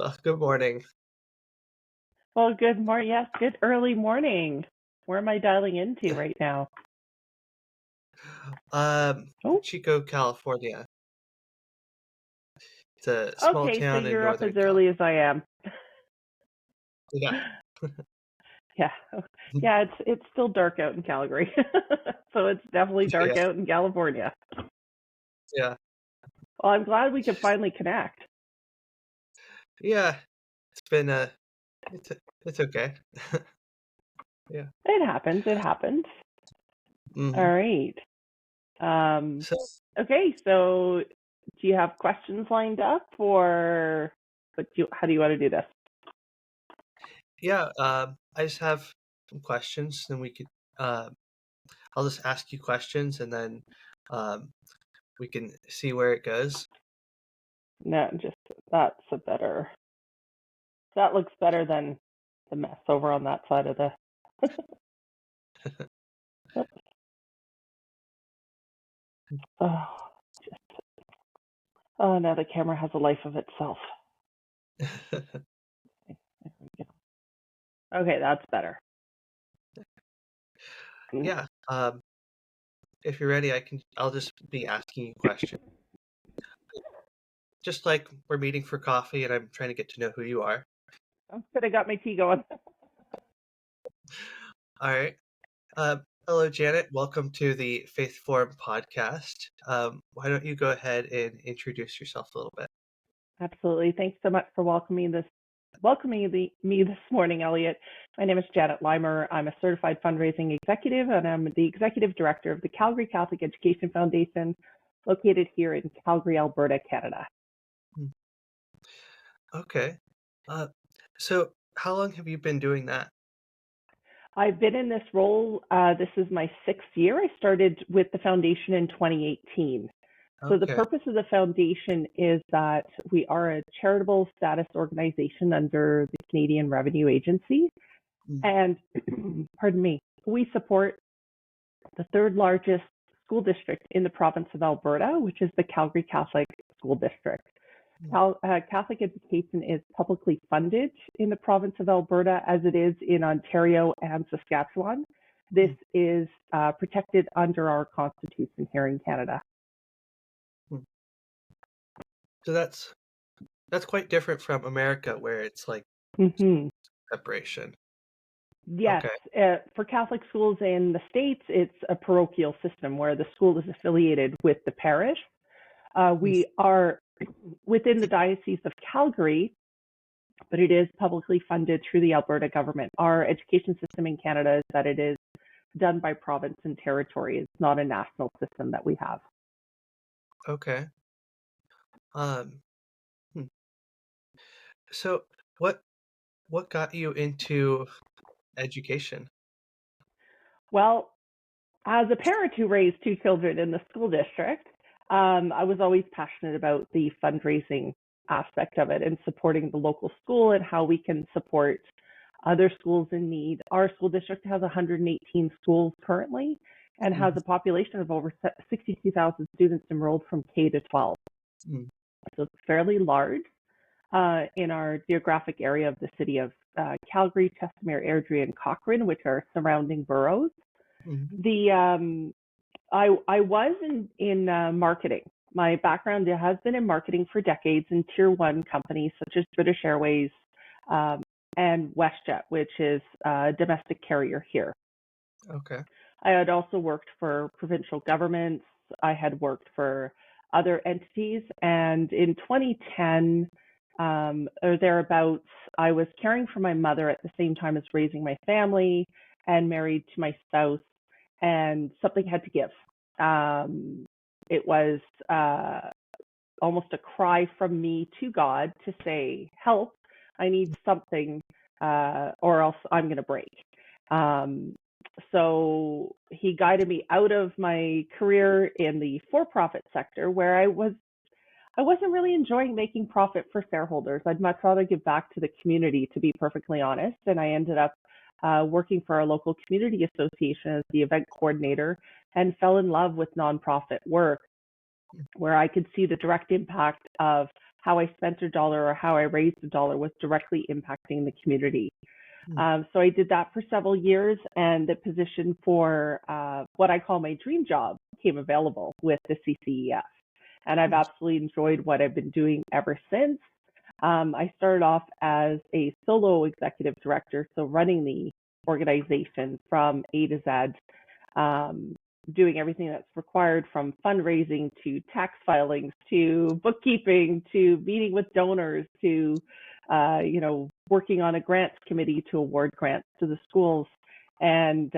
Well, good morning. Well, good morning. Yes, good early morning. Where am I dialing into right now? Oh, Chico, California. It's a small okay. So town in you're up as Northern Cal. early as I am. Yeah, Yeah, yeah. It's still dark out in Calgary, so it's definitely yeah, dark out in California. yeah, Well, I'm glad we could finally connect. yeah. It's been it's it's okay. Yeah. It happens. It happens. All hmm right. Um, So okay. So, do you have questions lined up, or how do you want to do this? yeah, I just have some questions, and we could. Uh, I'll just ask you questions, and then um, we can see where it goes. No, just that's a better. That looks better than the mess over on that side of the. Oh, oh, now the camera has a life of itself. Okay, that's better. Yeah. If you're ready, I'll just be asking you questions, just like we're meeting for coffee, and I'm trying to get to know who you are. I'm good. I got my tea going. All right. Hello, Janet. Welcome to the Faith Forum podcast. Why don't you go ahead and introduce yourself a little bit? Absolutely. Thanks so much for welcoming me this morning, Elliott. My name is Janet Lymer. I'm a certified fundraising executive, and I'm the executive director of the Calgary Catholic Education Foundation, located here in Calgary, Alberta, Canada. Hmm. Okay. Uh, so how long have you been doing that? I've been in this role. This is my 6th year. I started with the foundation in 2018. So the Okay. purpose of the foundation is that we are a charitable status organization under the Canadian Revenue Agency. Mm. And pardon me, we support the third largest school district in the province of Alberta, which is the Calgary Catholic School District. Mm. Catholic education is publicly funded in the province of Alberta, as it is in Ontario and Saskatchewan. This Mm. is protected under our constitution here in Canada. Mm. So that's quite different from America, where it's like Mm-hmm. separation. Yes, Okay. for Catholic schools in the States, it's a parochial system where the school is affiliated with the parish. Mm. We are within the Diocese of Calgary, but it is publicly funded through the Alberta government. Our education system in Canada is that it is done by province and territory. It's not a national system that we have. Okay. Um. hmm. So what what got you into education? Well, as a parent who raised 2 children in the school district, I was always passionate about the fundraising aspect of it and supporting the local school and how we can support other schools in need. Our school district has 118 schools currently and has Mm. a population of over 62,000 students enrolled from K to 12. Mm. So it's fairly large in our geographic area of the city of Calgary, Chestermere, Airdrie, and Cochrane, which are surrounding boroughs. Mm. The I was in marketing. My background has been in marketing for decades in tier one companies such as British Airways um, and WestJet, which is a domestic carrier here. Okay. I had also worked for provincial governments. I had worked for other entities, and in 2010 or thereabouts, I was caring for my mother at the same time as raising my family and married to my spouse, and something had to give. It was almost a cry from me to God to say, "Help! I need something, or else I'm going to break." Um, so he guided me out of my career in the for-profit sector, where I wasn't really enjoying making profit for shareholders. I'd much rather give back to the community, to be perfectly honest. And I ended up working for our local community association as the event coordinator and fell in love with nonprofit work, where I could see the direct impact of how I spent a dollar or how I raised a dollar was directly impacting the community. Mm. So I did that for several years, and the position for what I call my dream job came available with the CCEF. And I've Nice. absolutely enjoyed what I've been doing ever since. I started off as a solo executive director, so running the organization from A to Z, doing everything that's required from fundraising to tax filings to bookkeeping to meeting with donors to working on a grants committee to award grants to the schools. And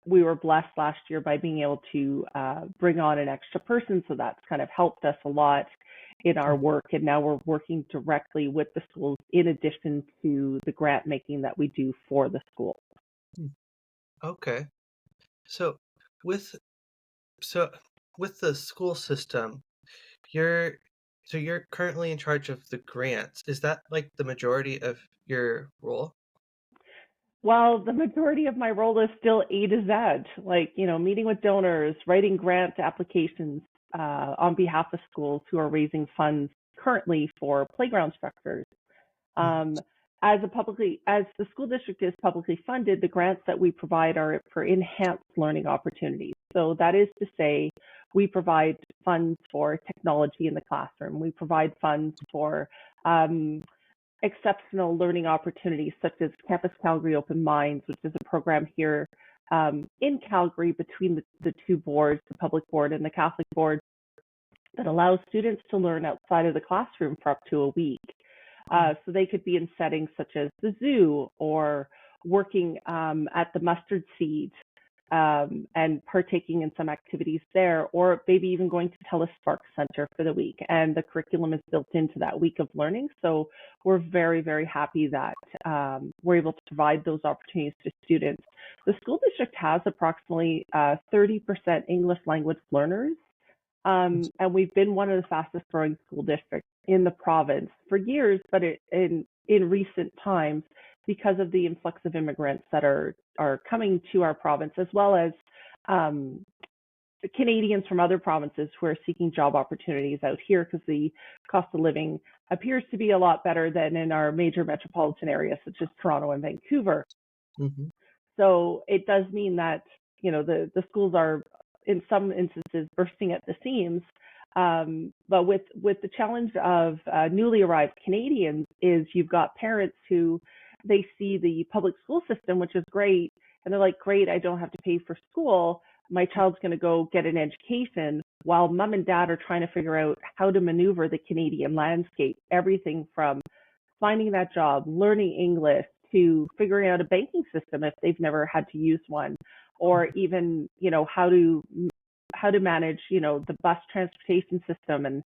we were blessed last year by being able to bring on an extra person. So that's kind of helped us a lot in our work. And now we're working directly with the schools in addition to the grant making that we do for the school. Mm. Okay. So with so with the school system, you're you're currently in charge of the grants. Is that like the majority of your role? Well, the majority of my role is still A to Z, like, meeting with donors, writing grant applications on behalf of schools who are raising funds currently for playground structures. Mhm. Um, as the school district is publicly funded, the grants that we provide are for enhanced learning opportunities. So that is to say, we provide funds for technology in the classroom. We provide funds for exceptional learning opportunities such as Campus Calgary Open Minds, which is a program here in Calgary between the two boards, the public board and the Catholic board, that allows students to learn outside of the classroom for up to a week. So they could be in settings such as the zoo or working at the mustard seed and partaking in some activities there, or maybe even going to Telespark Center for the week. And the curriculum is built into that week of learning. So we're very, very happy that we're able to provide those opportunities to students. The school district has approximately 30% English language learners. And we've been one of the fastest growing school districts in the province for years, but in recent times, because of the influx of immigrants that are coming to our province, as well as Canadians from other provinces who are seeking job opportunities out here, because the cost of living appears to be a lot better than in our major metropolitan areas such as Toronto and Vancouver. Mhm. So it does mean that the schools are in some instances bursting at the seams. But with the challenge of newly arrived Canadians is you've got parents who they see the public school system, which is great, and they're like, great, I don't have to pay for school. My child's going to go get an education, while mom and dad are trying to figure out how to maneuver the Canadian landscape, everything from finding that job, learning English, to figuring out a banking system if they've never had to use one, or even how to manage the bus transportation system and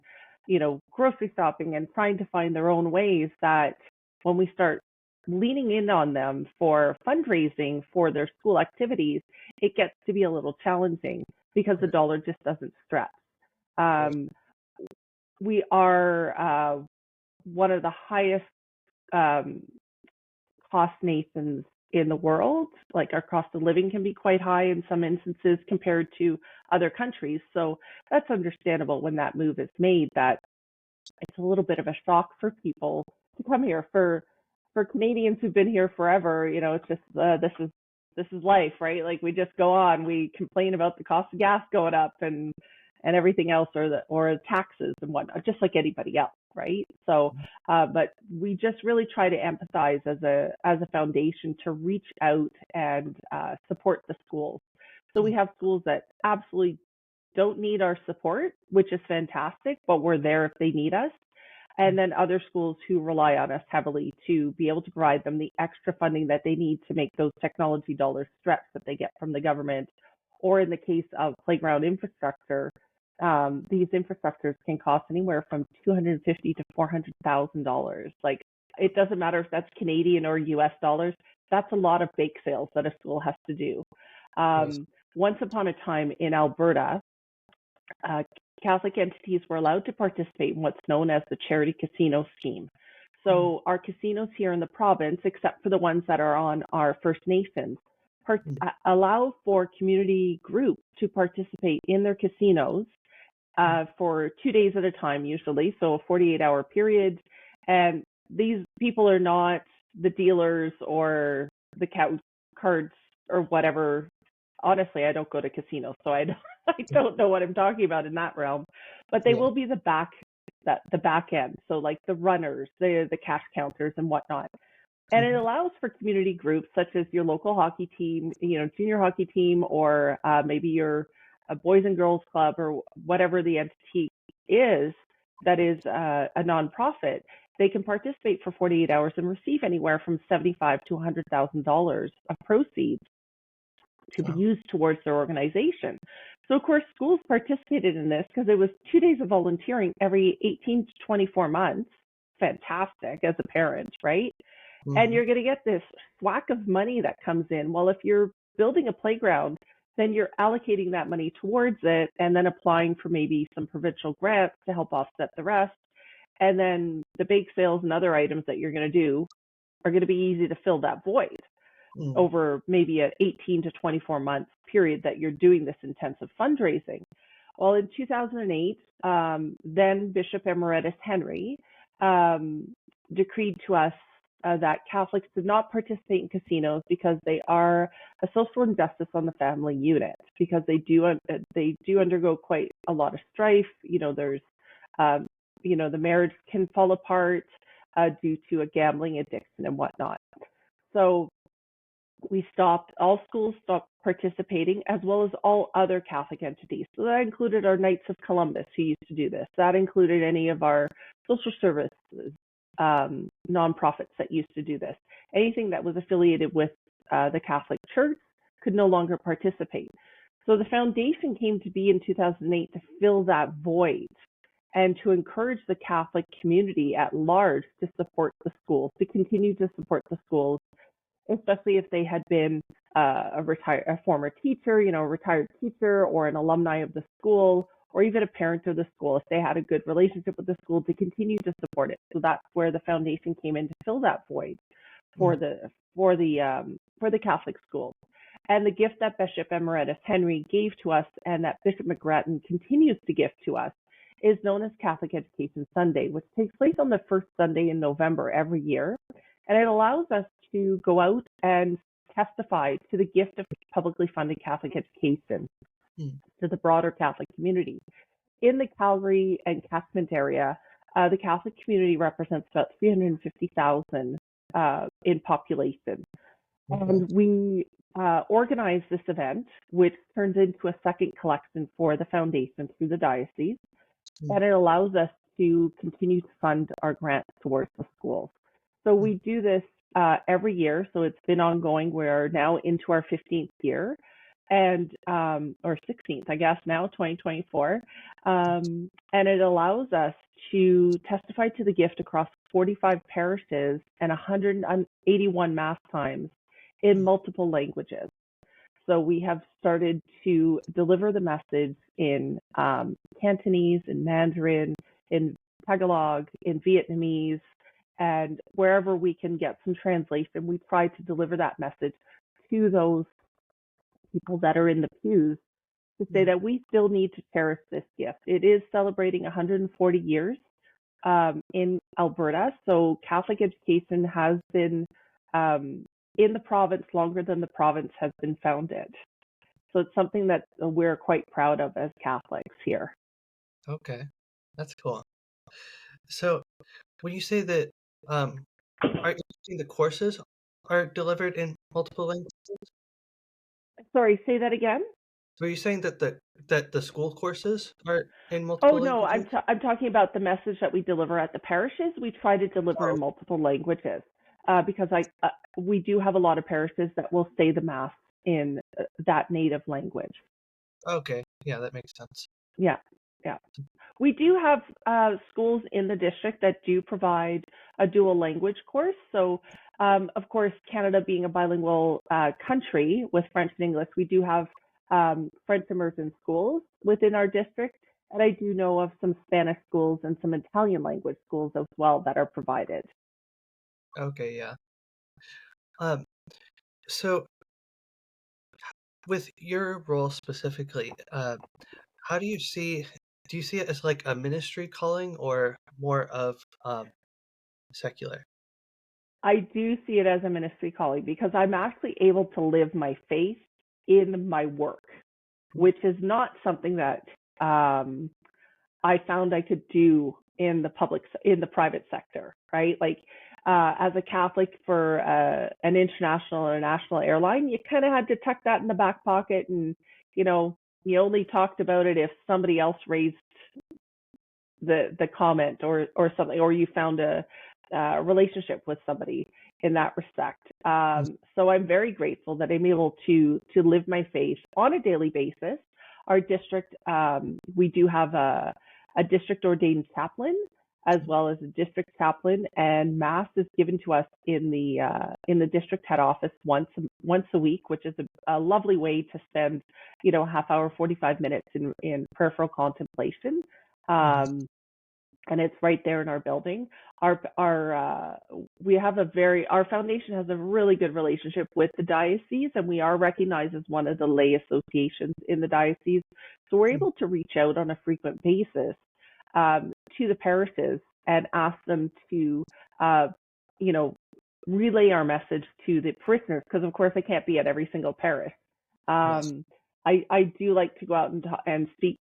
grocery shopping, and trying to find their own ways that when we start leaning in on them for fundraising for their school activities, it gets to be a little challenging because the dollar just doesn't stretch. We are one of the highest cost nations in the world. Like, our cost of living can be quite high in some instances compared to other countries. So that's understandable when that move is made, that it's a little bit of a shock for people to come here. For Canadians who've been here forever, it's just this is life, right? Like, we just go on. We complain about the cost of gas going up and everything else, or the taxes and whatnot, just like anybody else, right? So, but we just really try to empathize as a foundation to reach out and support the schools. So we have schools that absolutely don't need our support, which is fantastic, but we're there if they need us. And then other schools who rely on us heavily to be able to provide them the extra funding that they need to make those technology dollars stretch that they get from the government. Or in the case of playground infrastructure, these infrastructures can cost anywhere from $250,000 to $400,000. Like, it doesn't matter if that's Canadian or US dollars. That's a lot of bake sales that a school has to do. Once upon a time in Alberta, Catholic entities were allowed to participate in what's known as the Charity Casino Scheme. So our casinos here in the province, except for the ones that are on our First Nations, allow for community groups to participate in their casinos for 2 days at a time, usually, so a 48-hour period. And these people are not the dealers or the cards or whatever. Honestly, I don't go to casinos, so I don't, I don't know what I'm talking about in that realm. But they Yeah. will be the back end, so like the runners, the cash counters and whatnot. And it Mhm. allows for community groups such as your local hockey team, junior hockey team, or maybe your boys and girls club, or whatever the entity is that is a nonprofit. They can participate for 48 hours and receive anywhere from $75,000 to $100,000 of proceeds to be Oh. used towards their organization. So, of course, schools participated in this because it was 2 days of volunteering every 18 to 24 months. Fantastic as a parent, right? And Mhm. you're going to get this whack of money that comes in. Well, if you're building a playground, then you're allocating that money towards it and then applying for maybe some provincial grants to help offset the rest. And then the bake sales and other items that you're going to do are going to be easy to fill that void Mhm. over maybe an 18 to 24 month period that you're doing this intensive fundraising. Well, in 2008, then Bishop Emeritus Henry decreed to us that Catholics did not participate in casinos because they are a social injustice on the family unit, because they do undergo quite a lot of strife. There's the marriage can fall apart due to a gambling addiction and whatnot. So all schools stopped participating, as well as all other Catholic entities. So that included our Knights of Columbus, who used to do this. That included any of our social services nonprofits that used to do this. Anything that was affiliated with the Catholic Church could no longer participate. So the foundation came to be in 2008 to fill that void and to encourage the Catholic community at large to support the schools, to continue to support the schools, especially if they had been a former teacher, a retired teacher or an alumni of the school, or even a parent of the school, if they had a good relationship with the school, to continue to support it. So that's where the foundation came in to fill that void for Mhm. the Catholic schools. And the gift that Bishop Emeritus Henry gave to us, and that Bishop McGrattan continues to give to us, is known as Catholic Education Sunday, which takes place on the first Sunday in November every year. And it allows us to go out and testify to the gift of publicly funded Catholic education Mhm. to the broader Catholic community. In the Calgary and catchment area, the Catholic community represents about 350,000 in population. Okay. And we organize this event, which turns into a second collection for the foundation through the diocese, Mhm. and it allows us to continue to fund our grants towards the schools. So Mhm. we do this every year. So it's been ongoing. We're now into our 15th year, and or 16th, I guess now, 2024. And it allows us to testify to the gift across 45 parishes and 181 mass times in multiple languages. So we have started to deliver the message in Cantonese, in Mandarin, in Tagalog, in Vietnamese, and wherever we can get some translation, we try to deliver that message to those people that are in the pews, to say Mhm. that we still need to cherish this gift. It is celebrating 140 years in Alberta. So Catholic education has been in the province longer than the province has been founded. So it's something that we're quite proud of as Catholics here. Okay. That's cool. So when you say that, um, are you saying the courses are delivered in multiple languages? Sorry, say that again. Were you saying that the school courses are in Oh multiple no, languages? I'm talking about the message that we deliver at the parishes. We try to deliver in Oh, multiple languages because we do have a lot of parishes that will say the mass in that native language. okay. Yeah, that makes sense. Yeah, yeah. We do have schools in the district that do provide a dual language course. So, of course, Canada being a bilingual country with French and English, we do have French immersion schools within our district. And I do know of some Spanish schools and some Italian language schools as well that are provided. Okay, yeah. Um, so with your role specifically, how do you see do you see it as like a ministry calling or more of secular? I do see it as a ministry calling because I'm actually able to live my faith in my work, which is not something that I found I could do in the private sector, right? Like as a Catholic for an international or a national airline, you kind of had to tuck that in the back pocket, and you know, you only talked about it if somebody else raised the comment or something, or you found a relationship with somebody in that respect. So I'm very grateful that I'm able to live my faith on a daily basis. Our district, we do have a district ordained chaplain as well as a district chaplain, and mass is given to us in the district head office once a week, which is a lovely way to spend, half hour, 45 minutes in prayerful contemplation. And it's right there in our building. Our foundation has a really good relationship with the diocese, and we are recognized as one of the lay associations in the diocese. So we're able to reach out on a frequent basis to the parishes and ask them to, relay our message to the parishioners, because of course I can't be at every single parish. Yes. I do like to go out and speak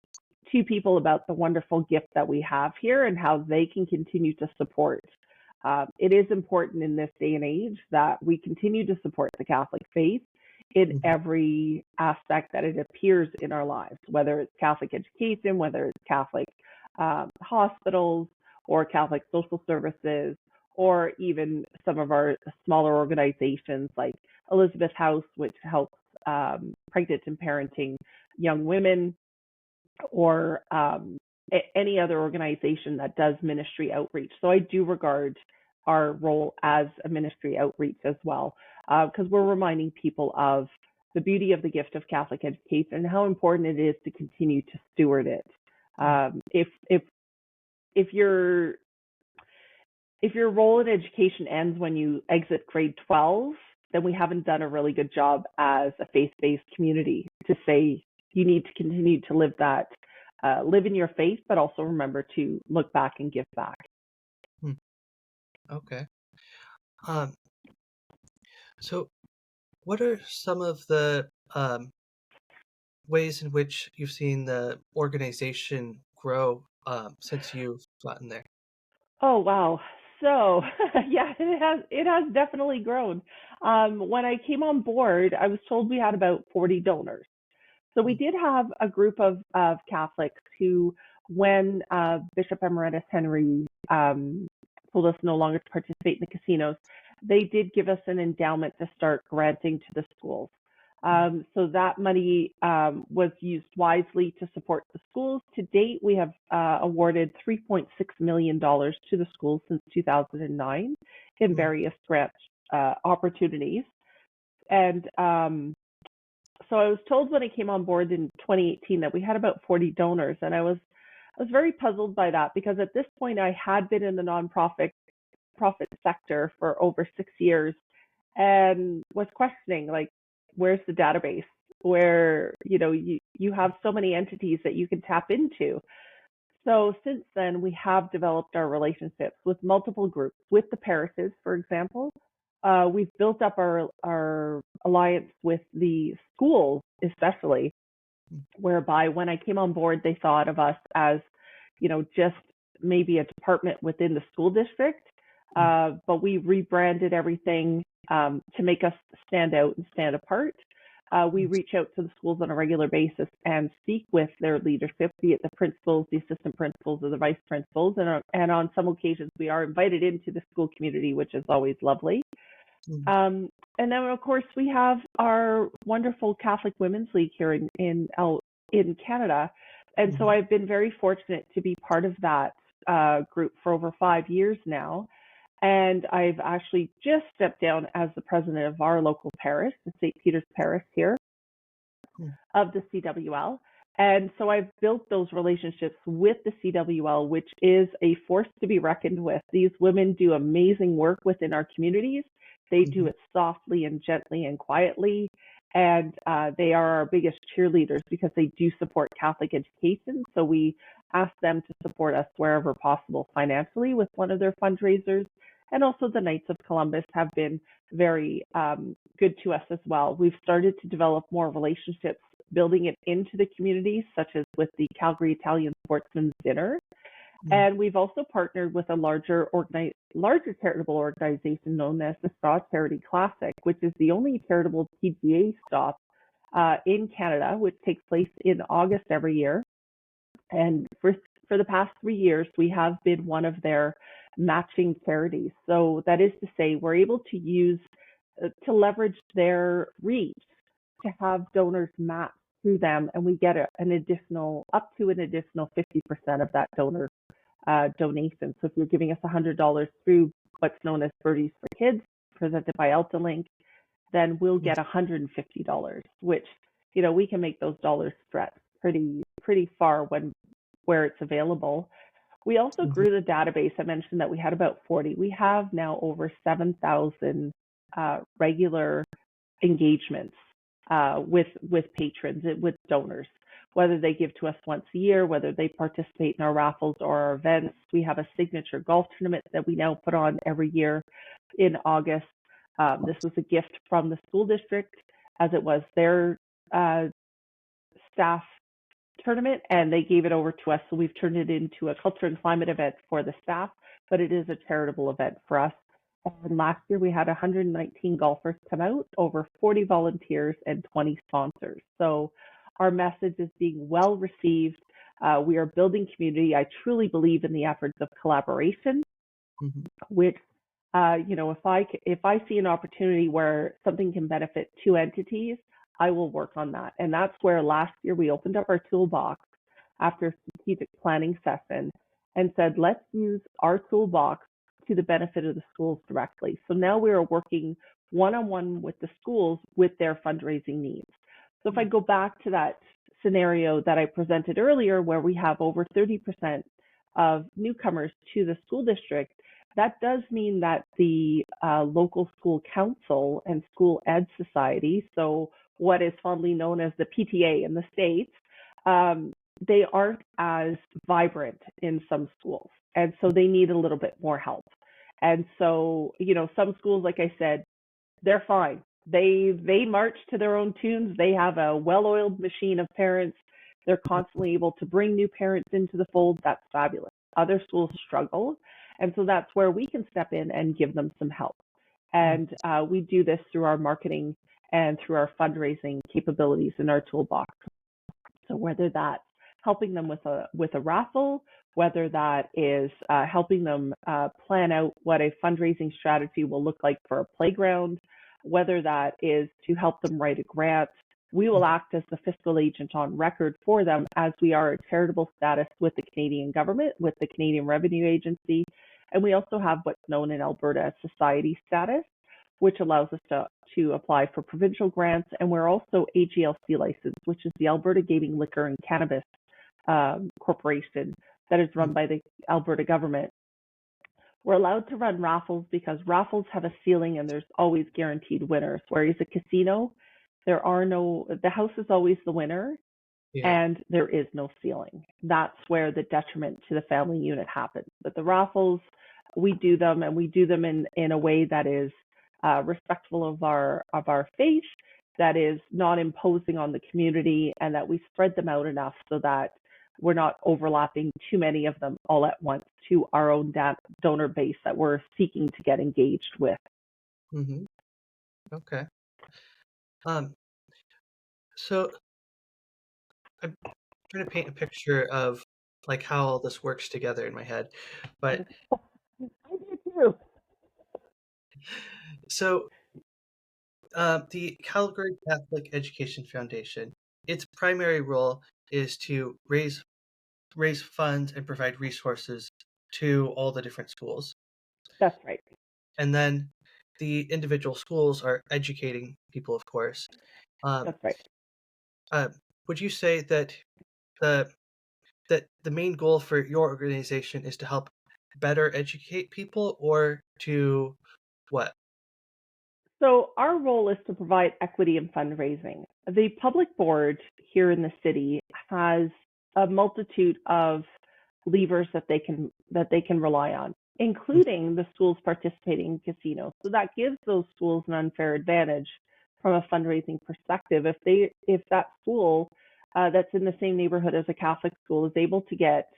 to people about the wonderful gift that we have here and how they can continue to support. It is important in this day and age that we continue to support the Catholic faith in every aspect that it appears in our lives, whether it's Catholic education, whether it's Catholic hospitals or Catholic social services, or even some of our smaller organizations like Elizabeth House, which helps pregnant and parenting young women, or any other organization that does ministry outreach. So I do regard our role as a ministry outreach as well, because we're reminding people of the beauty of the gift of Catholic education and how important it is to continue to steward it. If your role in education ends when you exit grade 12, then we haven't done a really good job as a faith-based community to say you need to continue to live in your faith, but also remember to look back and give back. Okay. Um, so what are some of the ways in which you've seen the organization grow since you've gotten there? Oh wow. So yeah, it has definitely grown. When I came on board, I was told we had about 40 donors. So we did have a group of Catholics who, when Bishop Emeritus Henry told us no longer to participate in the casinos, they did give us an endowment to start granting to the schools. So that money was used wisely to support the schools. To date, we have awarded $3.6 million to the schools since 2009 in various grant opportunities. And so I was told when I came on board in 2018 that we had about 40 donors, and I was very puzzled by that, because at this point I had been in the nonprofit sector for over 6 years and was questioning, like, where's the database where you have so many entities that you can tap into. So since then, we have developed our relationships with multiple groups, with the parishes, for example. We've built up our alliance with the schools, especially, whereby when I came on board, they thought of us as, just maybe a department within the school district. But we rebranded everything to make us stand out and stand apart. We reach out to the schools on a regular basis and speak with their leadership, be it the principals, the assistant principals, or the vice principals. And on some occasions, we are invited into the school community, which is always lovely. And then, of course, we have our wonderful Catholic Women's League here in Canada. And so I've been very fortunate to be part of that group for over 5 years now. And I've actually just stepped down as the president of our local parish, the St. Peter's Parish here of the CWL. And so I've built those relationships with the CWL, which is a force to be reckoned with. These women do amazing work within our communities. They do it softly and gently and quietly. And they are our biggest cheerleaders because they do support Catholic education. So we ask them to support us wherever possible financially with one of their fundraisers. And also the Knights of Columbus have been very good to us as well. We've started to develop more relationships, building it into the community, such as with the Calgary Italian Sportsman's Dinner. Mm. And we've also partnered with a larger charitable organization known as the Straw Charity Classic, which is the only charitable PGA stop in Canada, which takes place in August every year. And for the past 3 years, we have been one of their matching charities. So that is to say, we're able to use to leverage their reach to have donors match through them, and we get an additional up to an additional 50% of that donor donation. So if you're giving us $100 through what's known as Birdies for Kids, presented by AltaLink, then we'll get $150, which we can make those dollars stretch pretty far where it's available. We also Mhm. grew the database. I mentioned that we had about 40. We have now over 7,000 regular engagements with patrons, with donors, whether they give to us once a year, whether they participate in our raffles or our events. We have a signature golf tournament that we now put on every year in August. This was a gift from the school district, as it was their staff tournament, and they gave it over to us. So we've turned it into a culture and climate event for the staff, but it is a charitable event for us. And last year we had 119 golfers come out, over 40 volunteers, and 20 sponsors. So our message is being well received. We are building community. I truly believe in the efforts of collaboration, Mhm. which if I see an opportunity where something can benefit two entities, I will work on that. And that's where last year we opened up our toolbox after a strategic planning session and said, let's use our toolbox to the benefit of the schools directly. So now we are working one-on-one with the schools with their fundraising needs. So if I go back to that scenario that I presented earlier, where we have over 30% of newcomers to the school district, that does mean that the local school council and school ed society, so what is fondly known as the PTA in the States, they aren't as vibrant in some schools. And so they need a little bit more help. And so, some schools, like I said, they're fine. They march to their own tunes. They have a well-oiled machine of parents. They're constantly able to bring new parents into the fold. That's fabulous. Other schools struggle. And so that's where we can step in and give them some help. And we do this through our marketing and through our fundraising capabilities in our toolbox. So whether that's helping them with a raffle, whether that is helping them plan out what a fundraising strategy will look like for a playground, whether that is to help them write a grant, we will act as the fiscal agent on record for them, as we are a charitable status with the Canadian government, with the Canadian Revenue Agency. And we also have what's known in Alberta as society status, which allows us to apply for provincial grants. And we're also AGLC licensed, which is the Alberta Gaming, Liquor and Cannabis Corporation that is run by the Alberta government. We're allowed to run raffles because raffles have a ceiling and there's always guaranteed winners. Whereas a casino, the house is always the winner, Yeah. and there is no ceiling. That's where the detriment to the family unit happens. But the raffles, we do them, and we do them in a way that is respectful of our faith, that is not imposing on the community, and that we spread them out enough so that we're not overlapping too many of them all at once to our own donor base that we're seeking to get engaged with. Mhm. Okay. Um, so I'm trying to paint a picture of like how all this works together in my head. But I do too. so the Calgary Catholic Education Foundation, its primary role is to raise funds and provide resources to all the different schools. That's right. And then the individual schools are educating people, of course. Um, That's right. uh, would you say that the the main goal for your organization is to help better educate people, or to what? So our role is to provide equity in fundraising. The public board here in the city has a multitude of levers that they can rely on, including the schools participating in casinos. So that gives those schools an unfair advantage from a fundraising perspective. If that school that's in the same neighborhood as a Catholic school is able to get,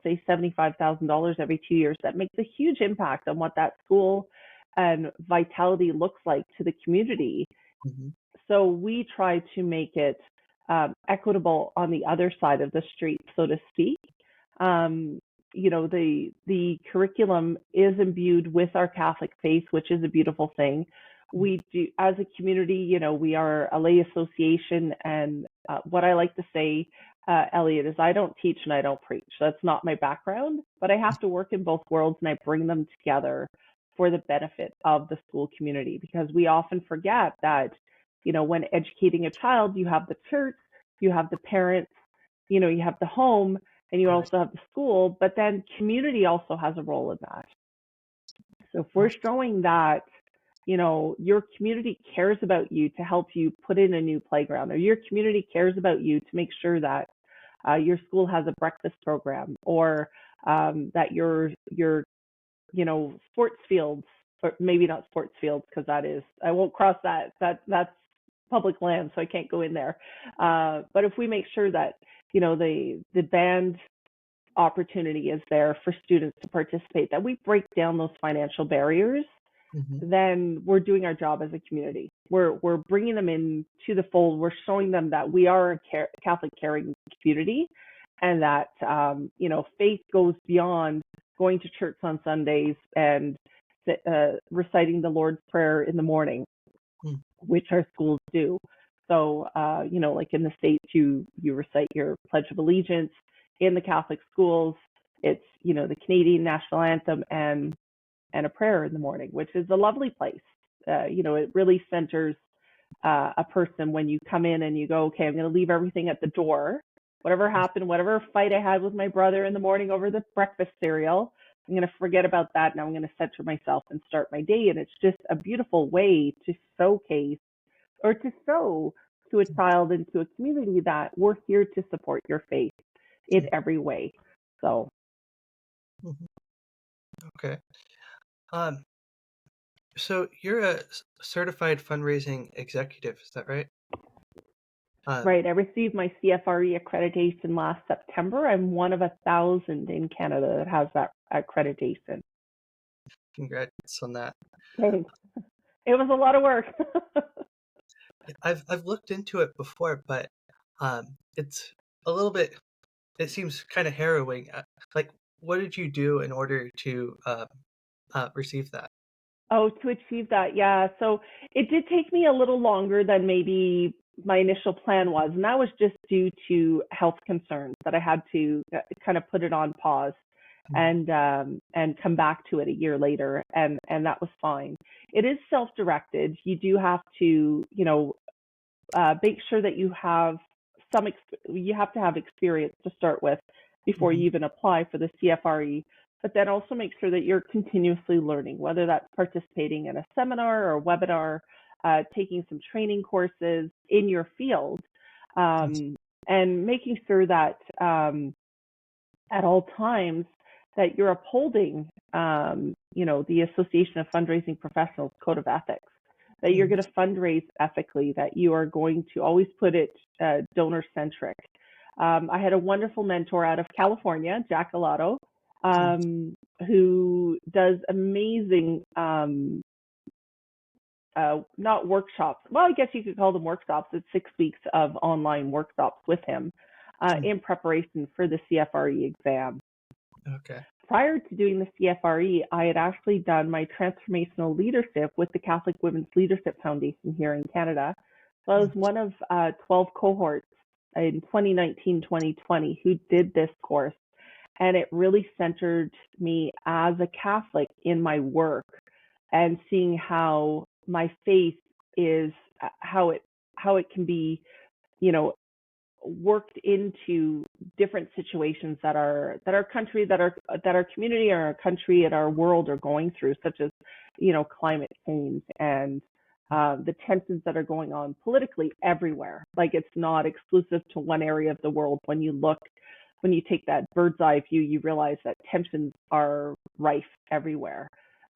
say $75,000 every 2 years, that makes a huge impact on what that school and vitality looks like to the community. Mm-hmm. So we try to make it equitable on the other side of the street, so to speak. The curriculum is imbued with our Catholic faith, which is a beautiful thing. We do, as a community, we are a lay association, and what I like to say, Elliott, is I don't teach and I don't preach. That's not my background, but I have to work in both worlds, and I bring them together for the benefit of the school community, because we often forget that, when educating a child, you have the church, you have the parents, you have the home, and you also have the school, but then community also has a role in that. So if we're showing that, your community cares about you to help you put in a new playground, or your community cares about you to make sure that your school has a breakfast program, or that your sports fields, or maybe not sports fields, because I won't cross that's public land, so I can't go in there. But if we make sure that the band opportunity is there for students to participate, that we break down those financial barriers, Mm-hmm. then we're doing our job as a community. We're bringing them into the fold. We're showing them that we are a Catholic caring community, and that faith goes beyond going to church on Sundays and reciting the Lord's Prayer in the morning, which our schools do. So, like in the States, you recite your Pledge of Allegiance. In the Catholic schools, it's, the Canadian national anthem and a prayer in the morning, which is a lovely place. It really centers a person when you come in and you go, okay, I'm going to leave everything at the door. Whatever happened, whatever fight I had with my brother in the morning over the breakfast cereal, I'm going to forget about that. Now I'm going to center myself and start my day. And it's just a beautiful way to showcase, or to show to a child and to a community, that we're here to support your faith in every way. So. Okay. So you're a certified fundraising executive, is that right? Right. I received my CFRE accreditation last September. I'm one of 1,000 in Canada that has that accreditation. Congrats on that. Thanks. It was a lot of work. I've looked into it before, but it's a little bit. It seems kind of harrowing. Like, what did you do in order to receive that? Oh, to achieve that, yeah. So it did take me a little longer than maybe my initial plan was, and that was just due to health concerns that I had to kind of put it on pause and come back to it a year later, and that was fine. It is self-directed. You do have to, make sure that you have you have to have experience to start with before you even apply for the CFRE. But then also make sure that you're continuously learning, whether that's participating in a seminar or a webinar, taking some training courses in your field, and making sure that at all times that you're upholding, the Association of Fundraising Professionals Code of Ethics, that you're going to fundraise ethically, that you are going to always put it donor-centric. I had a wonderful mentor out of California, Jack Alato, who does amazing, not workshops. Well, I guess you could call them workshops. It's 6 weeks of online workshops with him in preparation for the CFRE exam. Okay. Prior to doing the CFRE, I had actually done my transformational leadership with the Catholic Women's Leadership Foundation here in Canada. So I was one of 12 cohorts in 2019-2020 who did this course. And it really centered me as a Catholic in my work, and seeing how my faith is, how it can be, worked into different situations that our country, that our community, or our country, and our world are going through, such as, climate change and the tensions that are going on politically everywhere. Like, it's not exclusive to one area of the world. When you look when you take that bird's eye view, you realize that tensions are rife everywhere.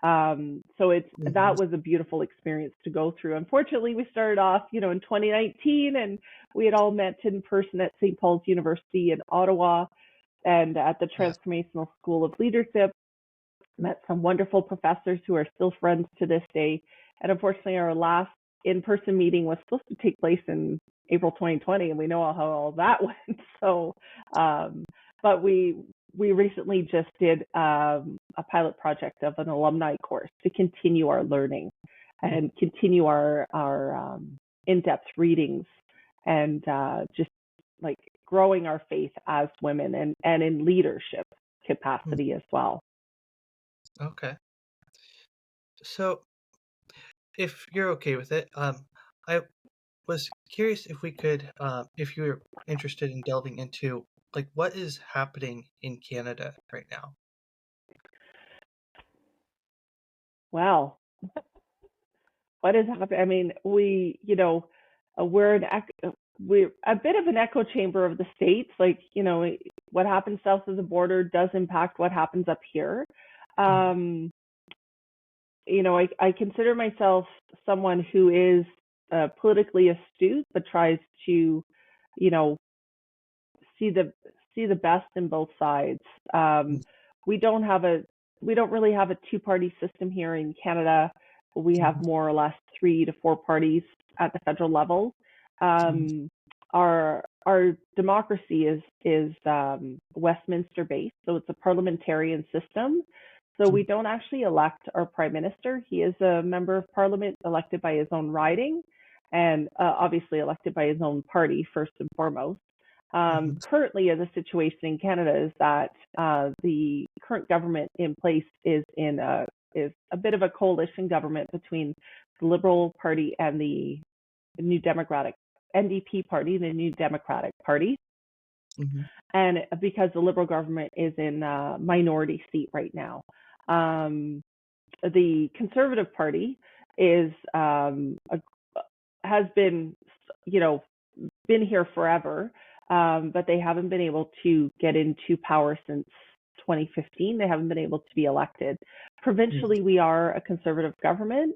So Mhm. that was a beautiful experience to go through. Unfortunately, we started off, in 2019, and we had all met in person at St. Paul's University in Ottawa and at the Yeah. Transformational School of Leadership. Met some wonderful professors who are still friends to this day. And unfortunately, our last in-person meeting was supposed to take place in April 2020, and we know how all that went. So, but we recently just did a pilot project of an alumni course to continue our learning Mhm. and continue our in-depth readings and just like growing our faith as women and in leadership Mhm. capacity as well. Okay. So, if you're okay with it, I was curious if we could, if you're interested in delving into like what is happening in Canada right now. Wow, what is happening? I mean, we're we're a bit of an echo chamber of the states. Like, what happens south of the border does impact what happens up here. Mhm. Um, I consider myself someone who is politically astute, but tries to, you know, see the see the best in both sides. Um, Mhm. we don't have a we don't really have a two-party system here in Canada. We have Mhm. more or less 3 to 4 parties at the federal level. Mhm. Um, our democracy is Westminster based, so it's a parliamentarian system. So we Mhm. don't actually elect our prime minister. He is a member of parliament elected by his own riding, and obviously elected by his own party first and foremost. Mhm. Currently, the situation in Canada is that the current government in place is a bit of a coalition government between the Liberal Party and the New Democratic NDP Party, the New Democratic Party, Mhm. and because the Liberal government is in a minority seat right now. Um, the Conservative Party is has been, you know, been here forever, but they haven't been able to get into power since 2015. They haven't been able to be elected. Mhm. Provincially, we are a conservative government.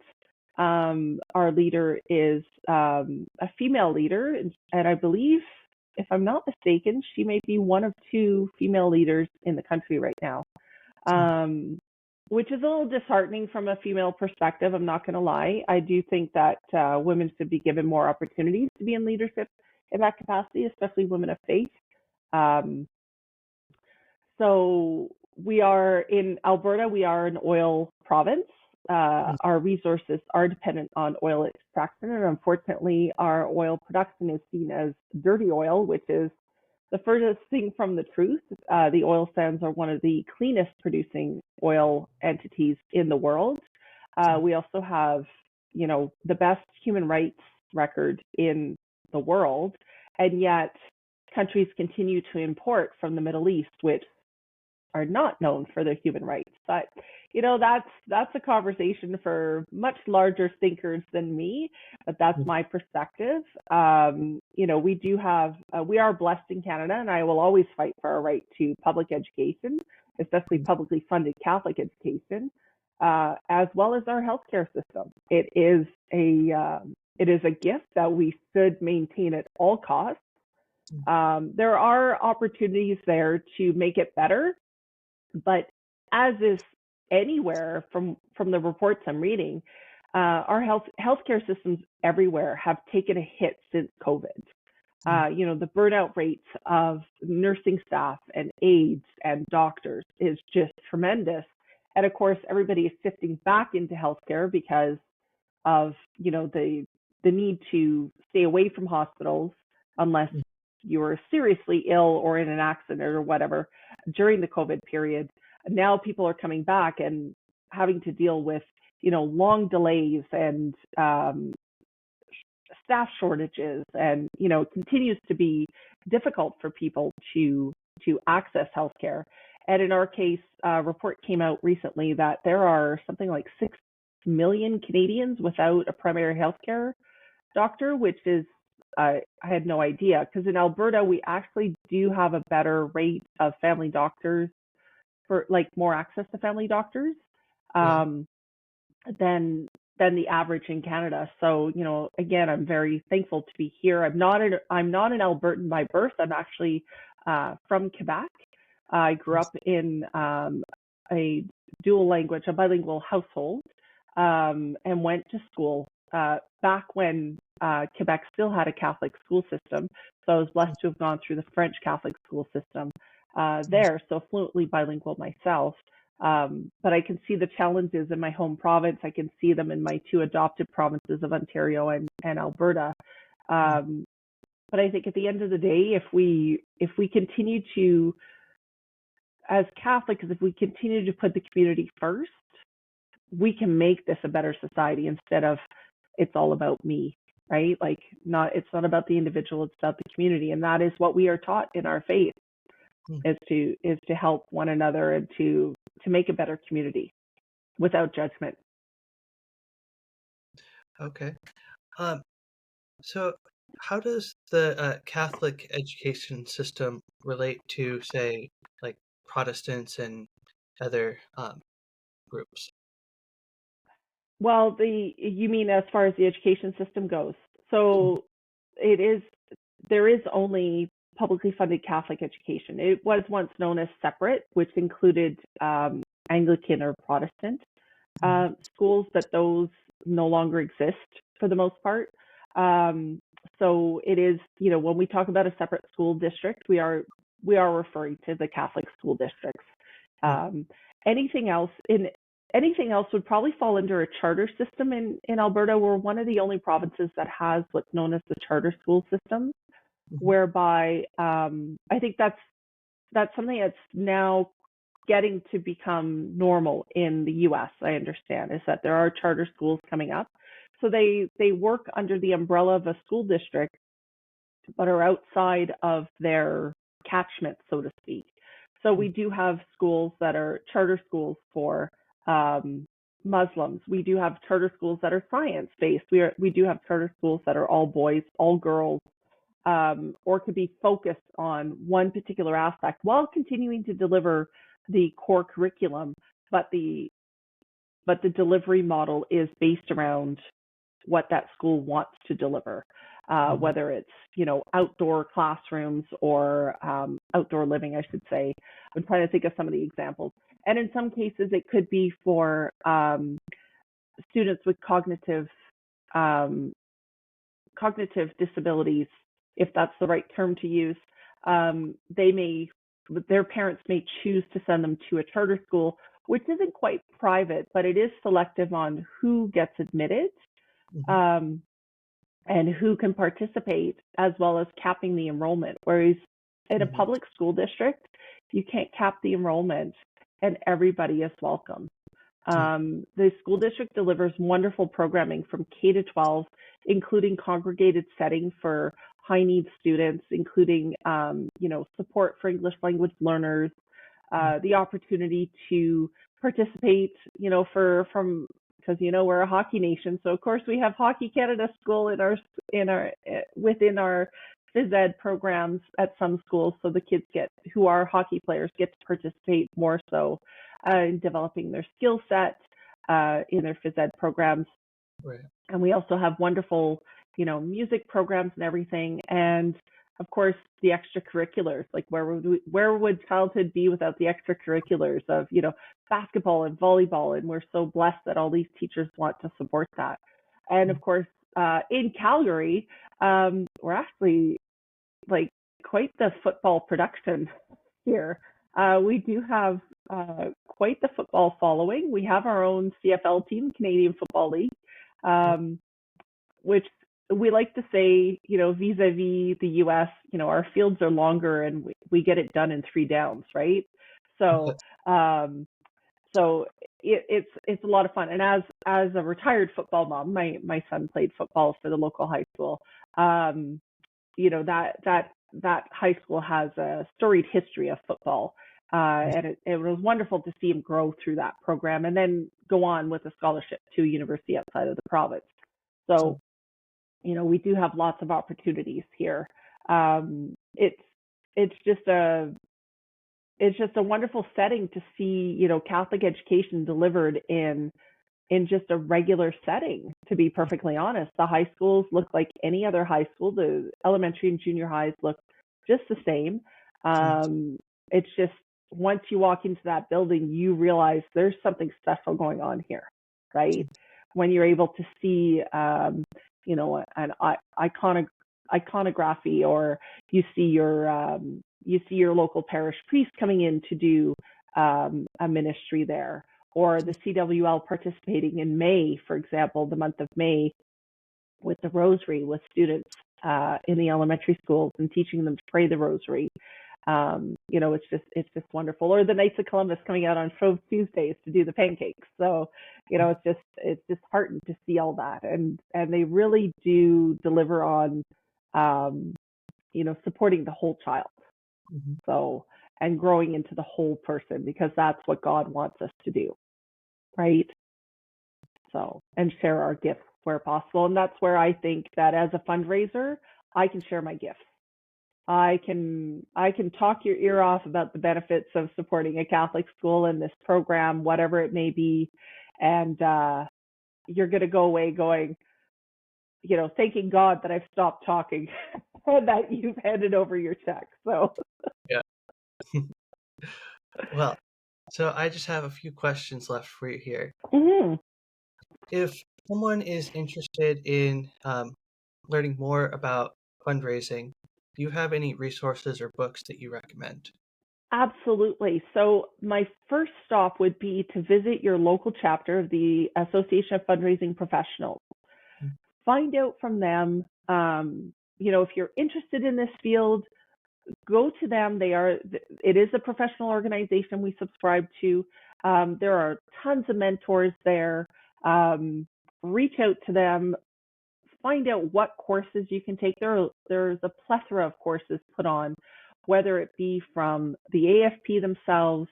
Our leader is a female leader, and I believe, if I'm not mistaken, she may be one of 2 female leaders in the country right now. Mhm. Um, which is a little disheartening from a female perspective. I'm not going to lie. I do think that women should be given more opportunities to be in leadership in that capacity, especially women of faith. Um, so we are in Alberta. We are an oil province. Mhm. Our resources are dependent on oil extraction, and unfortunately, our oil production is seen as dirty oil, which is the furthest thing from the truth. The oil sands are one of the cleanest producing oil entities in the world. We also have, the best human rights record in the world, and yet countries continue to import from the Middle East, which are not known for their human rights. But that's a conversation for much larger thinkers than me. But that's Mhm. my perspective. We are blessed in Canada, and I will always fight for our right to public education, especially Mhm. publicly funded Catholic education, as well as our healthcare system. It is a gift that we should maintain at all costs. There are opportunities there to make it better, but as is anywhere from the reports I'm reading, our healthcare systems everywhere have taken a hit since COVID. Mhm. The burnout rates of nursing staff and aides and doctors is just tremendous. And of course, everybody is shifting back into healthcare because of the need to stay away from hospitals unless Mhm. you were seriously ill or in an accident or whatever during the COVID period. Now people are coming back and having to deal with long delays and staff shortages, and it continues to be difficult for people to access healthcare. And in our case, a report came out recently that there are something like 6 million Canadians without a primary healthcare doctor, which is I had no idea, because in Alberta we actually do have a better rate of family doctors, for like more access to family doctors, Yeah. um, than the average in Canada. So, again, I'm very thankful to be here. I'm not an Albertan by birth. I'm actually from Quebec. I grew up in a a bilingual household, and went to school back when Quebec still had a Catholic school system. So I was blessed to have gone through the French Catholic school system there, so fluently bilingual myself. But I can see the challenges in my home province. I can see them in my two adopted provinces of Ontario and Alberta. Um, but I think at the end of the day, if we continue to, as Catholics, if we continue to put the community first, we can make this a better society instead of it's all about me, right? Like, it's not about the individual, it's about the community, and that is what we are taught in our faith, is to help one another and to make a better community without judgment. Okay. Um, so how does the Catholic education system relate to, say, like Protestants and other groups? Well, you mean as far as the education system goes? Mhm. So it is there is only publicly funded Catholic education. It was once known as separate, which included Anglican or Protestant Mhm. schools, but those no longer exist for the most part. So it is, when we talk about a separate school district, we are referring to the Catholic school districts. Mm. Um, anything else would probably fall under a charter system in Alberta. We're one of the only provinces that has what's known as the charter school system, Mhm. whereby I think that's something that's now getting to become normal in the US, I understand, is that there are charter schools coming up. So they work under the umbrella of a school district, but are outside of their catchment, so to speak. So we do have schools that are charter schools for um, Muslims. We do have charter schools that are science based. We do have charter schools that are all boys, all girls, or could be focused on one particular aspect while continuing to deliver the core curriculum, but the delivery model is based around what that school wants to deliver, Mhm. whether it's outdoor classrooms or outdoor living, I should say. I'm trying to think of some of the examples, and in some cases it could be for students with um, cognitive disabilities, if that's the right term to use. Their parents may choose to send them to a charter school, which isn't quite private, but it is selective on who gets admitted, Mhm. um, and who can participate, as well as capping the enrollment. Whereas in a Mhm. public school district, you can't cap the enrollment and everybody is welcome. Mm. The school district delivers wonderful programming from K to 12, including congregated setting for high needs students, including support for English language learners, Mm. the opportunity to participate, from because we're a hockey nation, so of course we have Hockey Canada School in our within our phys ed programs at some schools, so the kids who are hockey players get to participate more so in developing their skill set in their phys ed programs. Right. And we also have wonderful, music programs and everything. And of course, the extracurriculars. Like, where would childhood be without the extracurriculars of, basketball and volleyball? And we're so blessed that all these teachers want to support that. And Mm. of course, in Calgary, we're actually like quite the football production here. We do have quite the football following. We have our own CFL team, Canadian Football League, um, which we like to say, vis-a-vis the US, our fields are longer and we get it done in 3 downs, right? So, um, so it's a lot of fun. And as a retired football mom, my son played football for the local high school. Um, that high school has a storied history of football, and it was wonderful to see him grow through that program and then go on with a scholarship to a university outside of the province. So we do have lots of opportunities here. It's it's just a it's just a wonderful setting to see, Catholic education delivered in just a regular setting, to be perfectly honest. The high schools look like any other high school. The elementary and junior highs look just the same. It's just once you walk into that building, you realize there's something special going on here, right? When you're able to see, an iconography, or you see your local parish priest coming in to do a ministry there, or the CWL participating in May, for example, the month of May, with the Rosary with students in the elementary schools and teaching them to pray the Rosary. It's just wonderful. Or the Knights of Columbus coming out on Shrove Tuesdays to do the pancakes. So, it's just heartened to see all that, and they really do deliver on, supporting the whole child. Mm-hmm. So, and growing into the whole person, because that's what God wants us to do, right? So, and share our gifts where possible. And that's where I think that as a fundraiser, I can share my gifts. I can talk your ear off about the benefits of supporting a Catholic school in this program, whatever it may be, and you're going to go away going, thanking God that I've stopped talking and that you've handed over your check. So Yeah. Well, so I just have a few questions left for you here. Mm-hmm. If someone is interested in learning more about fundraising, do you have any resources or books that you recommend? Absolutely. So my first stop would be to visit your local chapter of the Association of Fundraising Professionals. Find out from them, if you're interested in this field, go to them. It is a professional organization we subscribe to. There are tons of mentors there. Reach out to them, find out what courses you can take. There's a plethora of courses put on, whether it be from the AFP themselves.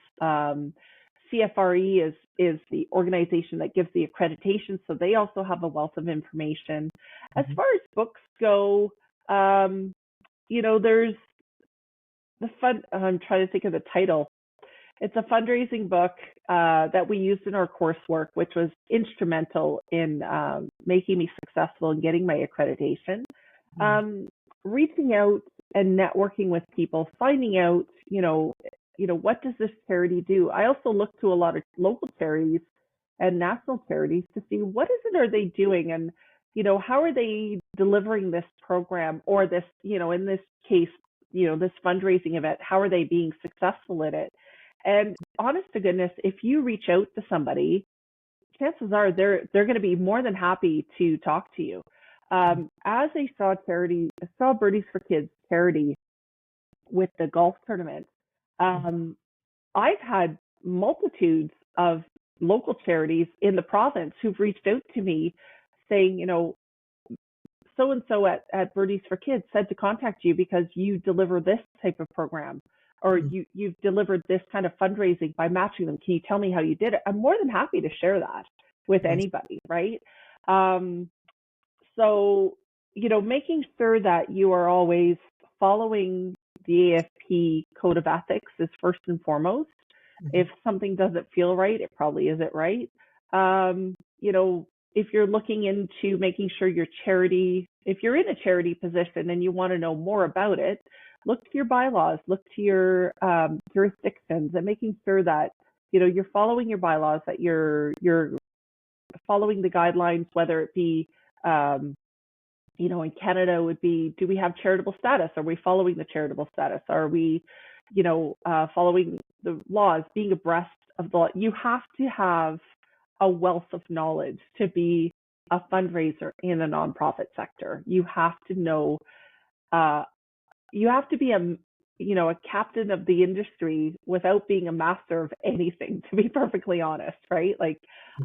CFRE is the organization that gives the accreditation, so they also have a wealth of information. As far as books go, there's the fun. I'm trying to think of the title. It's a fundraising book that we used in our coursework, which was instrumental in making me successful in getting my accreditation. Reaching out and networking with people, finding out, what does this charity do? I also look to a lot of local charities and national charities to see what is it are they doing, and how are they delivering this program, or this, in this case, this fundraising event, how are they being successful in it? And honest to goodness, if you reach out to somebody, chances are they're going to be more than happy to talk to you. As I saw Birdies for Kids charity with the golf tournament, I've had multitudes of local charities in the province who've reached out to me saying, so and so at Birdies for Kids said to contact you because you deliver this type of program, or you've delivered this kind of fundraising by matching them. Can you tell me how you did it? I'm more than happy to share that with anybody, right? So, making sure that you are always following the AFP code of ethics is first and foremost. If something doesn't feel right, it probably isn't right. If you're looking into making sure your charity, if you're in a charity position and you want to know more about it, look to your bylaws, look to your jurisdictions, and making sure that you're following your bylaws, that you're following the guidelines, whether it be in Canada would be, do we have charitable status? Are we following the charitable status? Are we following the laws, being abreast of the law? You have to have a wealth of knowledge to be a fundraiser in the nonprofit sector. You have to know, you have to be a captain of the industry without being a master of anything, to be perfectly honest, right? Like,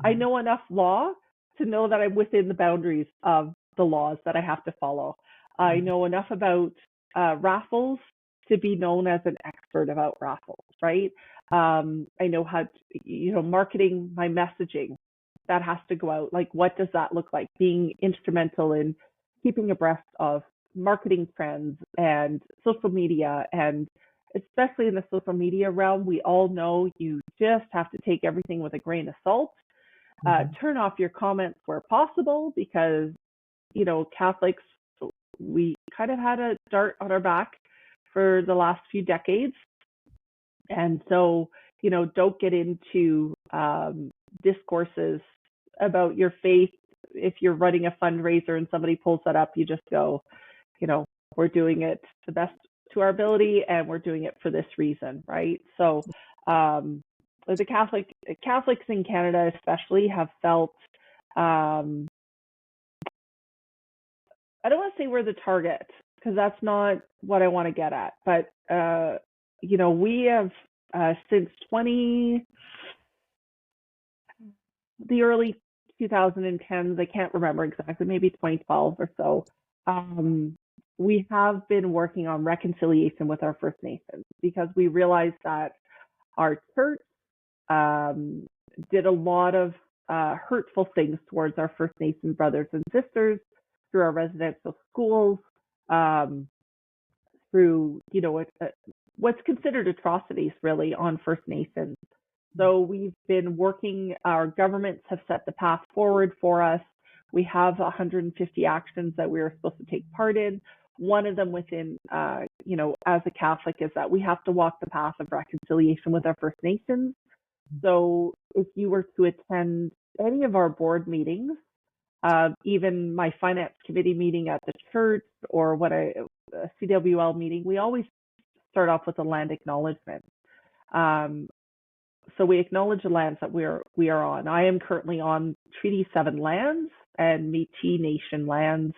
I know enough law to know that I'm within the boundaries of the laws that I have to follow. I know enough about raffles to be known as an expert about raffles, right? I know how to, marketing my messaging that has to go out. Like, what does that look like? Being instrumental in, keeping abreast of marketing trends and social media. And especially in the social media realm, we all know you just have to take everything with a grain of salt. Turn off your comments where possible, because, Catholics, we kind of had a dart on our back for the last few decades. And so, don't get into discourses about your faith. If you're running a fundraiser and somebody pulls that up, you just go, we're doing it the best to our ability, and we're doing it for this reason, right? So the Catholics in Canada especially have felt, I don't want to say we're the target, because that's not what I want to get at, but we have since the early 2010s, I can't remember exactly, maybe 2012 or so, we have been working on reconciliation with our First Nations, because we realized that our church did a lot of hurtful things towards our First Nation brothers and sisters through our residential schools, through what's considered atrocities really on First Nations. So we've been working, our governments have set the path forward for us. We have 150 actions that we are supposed to take part in. One of them within, as a Catholic, is that we have to walk the path of reconciliation with our First Nations. So if you were to attend any of our board meetings, even my finance committee meeting at the church, or a CWL meeting, we always start off with a land acknowledgement. So we acknowledge the lands that we are on. I am currently on Treaty 7 lands and Métis Nation lands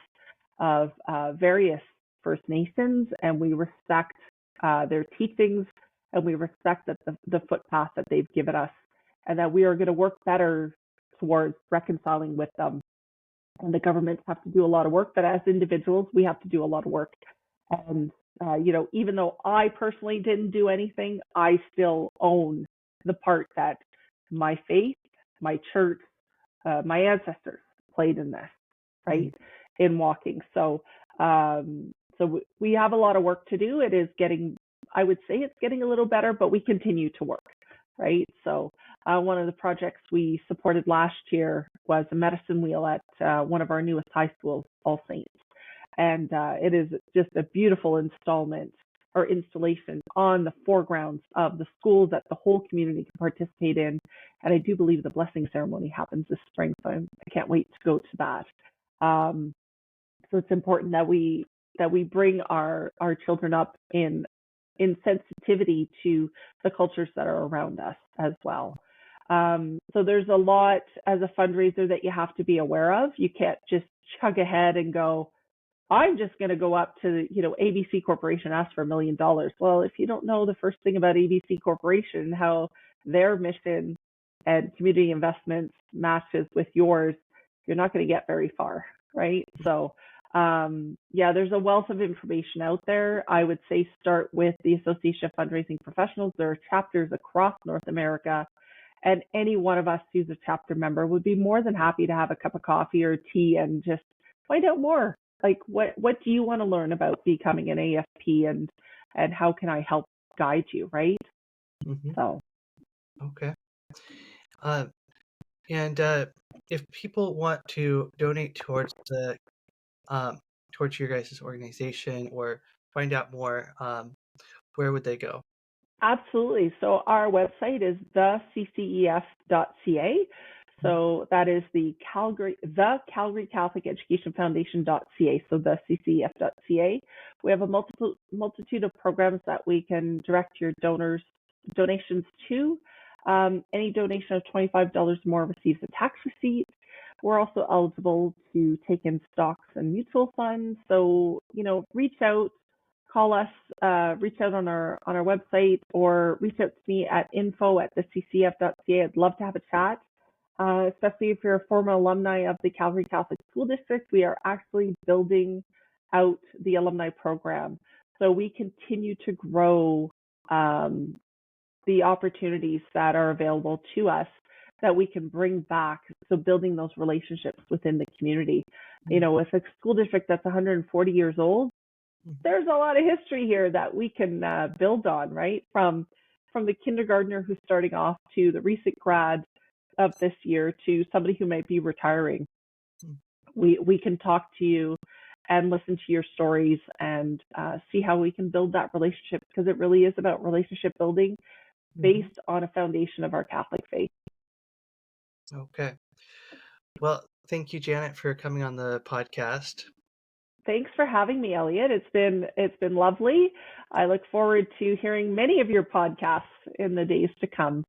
of various First Nations, and we respect their teachings, and we respect the footpath that they've given us, and that we are going to work better towards reconciling with them. And the governments have to do a lot of work, but as individuals, we have to do a lot of work. And, even though I personally didn't do anything, I still own the part that my faith, my church, my ancestors played in this, right? In walking. So we have a lot of work to do. It is I would say it's getting a little better, but we continue to work, right? So one of the projects we supported last year was a medicine wheel at one of our newest high schools, All Saints. And it is just a beautiful installation on the foregrounds of the schools that the whole community can participate in. And I do believe the blessing ceremony happens this spring, so I can't wait to go to that. So it's important that we bring our children up in sensitivity to the cultures that are around us as well. So there's a lot as a fundraiser that you have to be aware of. You can't just chug ahead and go, I'm just going to go up to, ABC Corporation, ask for $1 million. Well, if you don't know the first thing about ABC Corporation, how their mission and community investments matches with yours, you're not going to get very far, right? So, there's a wealth of information out there. I would say start with the Association of Fundraising Professionals. There are chapters across North America, and any one of us who's a chapter member would be more than happy to have a cup of coffee or tea and just find out more. Like, what do you want to learn about becoming an AFP, and how can I help guide you, right? So. Okay. And if people want to donate towards towards your guys' organization or find out more, where would they go? Absolutely. So our website is theccef.ca. So that is the Calgary Catholic Education Foundation.ca. So the CCEF.ca. We have a multitude of programs that we can direct your donations to. Any donation of $25 or more receives a tax receipt. We're also eligible to take in stocks and mutual funds. So, reach out, call us, reach out on our website, or reach out to me at info@theccef.ca. I'd love to have a chat, especially if you're a former alumni of the Calgary Catholic School District. We are actually building out the alumni program. So we continue to grow the opportunities that are available to us that we can bring back. So building those relationships within the community. With a school district that's 140 years old, Mhm. there's a lot of history here that we can build on, right? From the kindergartner who's starting off to the recent grad of this year to somebody who might be retiring. Mhm. We can talk to you and listen to your stories and see how we can build that relationship, because it really is about relationship building Mhm. based on a foundation of our Catholic faith. Okay. Well, thank you, Janet, for coming on the podcast. Thanks for having me, Elliott. It's been lovely. I look forward to hearing many of your podcasts in the days to come.